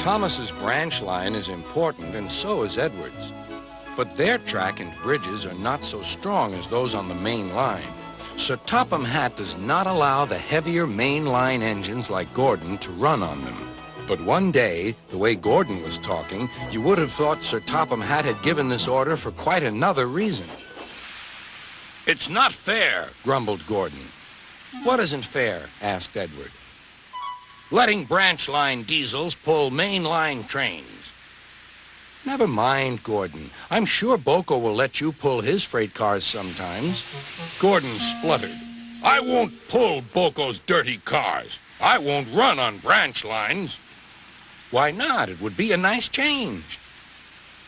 Thomas's branch line is important, and so is Edward's. But their track and bridges are not so strong as those on the main line. Sir Topham Hatt does not allow the heavier main line engines like Gordon to run on them. But one day, the way Gordon was talking, you would have thought Sir Topham Hatt had given this order for quite another reason. "It's not fair," grumbled Gordon. "What isn't fair?" asked Edward. "Letting branch line diesels pull main line trains." "Never mind, Gordon. I'm sure Boco will let you pull his freight cars sometimes." Gordon spluttered. "I won't pull Boco's dirty cars. I won't run on branch lines." "Why not? It would be a nice change."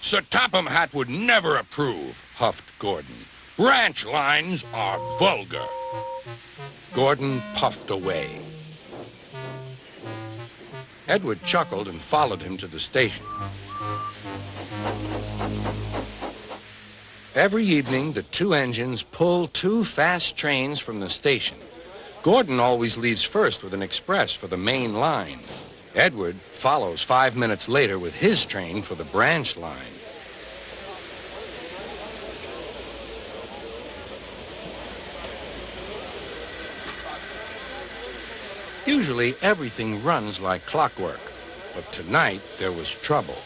"Sir Topham Hatt would never approve," huffed Gordon. "Branch lines are vulgar." Gordon puffed away. Edward chuckled and followed him to the station. Every evening, the two engines pull two fast trains from the station. Gordon always leaves first with an express for the main line. Edward follows 5 minutes later with his train for the branch line. Usually, everything runs like clockwork, but tonight there was trouble.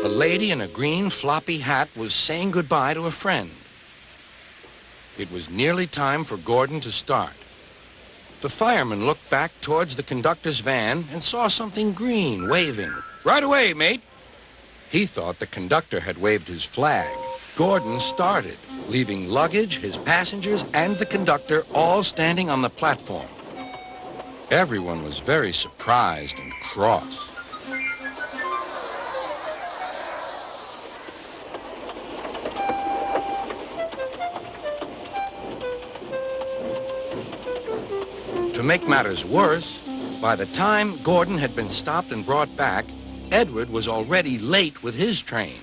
A lady in a green floppy hat was saying goodbye to a friend. It was nearly time for Gordon to start. The fireman looked back towards the conductor's van and saw something green waving. "Right away, mate." He thought the conductor had waved his flag. Gordon started, leaving luggage, his passengers, and the conductor all standing on the platform. Everyone was very surprised and cross. To make matters worse, by the time Gordon had been stopped and brought back, Edward was already late with his train.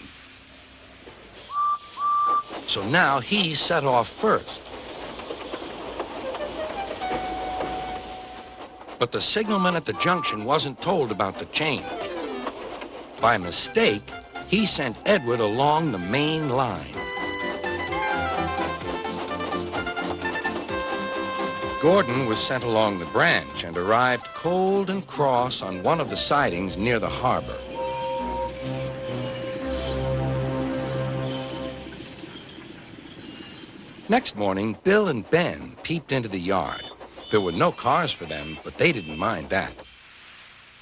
So now he set off first. But the signalman at the junction wasn't told about the change. By mistake, he sent Edward along the main line. Gordon was sent along the branch and arrived cold and cross on one of the sidings near the harbor. Next morning, Bill and Ben peeped into the yard. There were no cars for them, but they didn't mind that.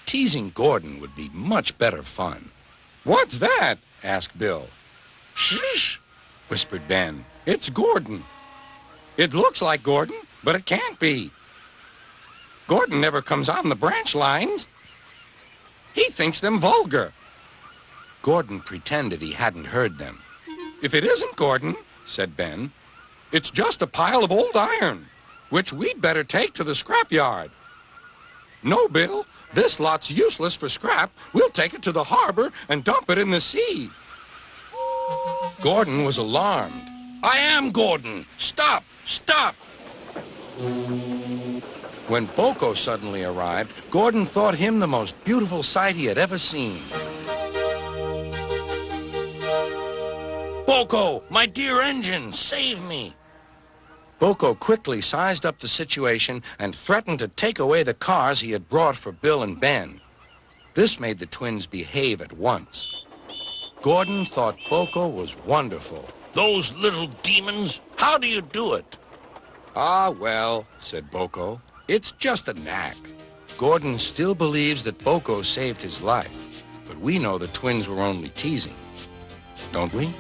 Teasing Gordon would be much better fun. "What's that?" asked Bill. "Shh," whispered Ben. "It's Gordon. It looks like Gordon, but it can't be. Gordon never comes on the branch lines. He thinks them vulgar." Gordon pretended he hadn't heard them. "If it isn't Gordon," said Ben, "it's just a pile of old iron, which we'd better take to the scrapyard." "No, Bill, this lot's useless for scrap. We'll take it to the harbor and dump it in the sea." Gordon was alarmed. "I am Gordon. Stop! Stop!" When Boco suddenly arrived, Gordon thought him the most beautiful sight he had ever seen. "Boco, my dear engine, save me!" Boco quickly sized up the situation and threatened to take away the cars he had brought for Bill and Ben. This made the twins behave at once. Gordon thought Boco was wonderful. "Those little demons, how do you do it?" "Ah, well," said Boco, "it's just a knack." Gordon still believes that Boco saved his life, but we know the twins were only teasing, don't we?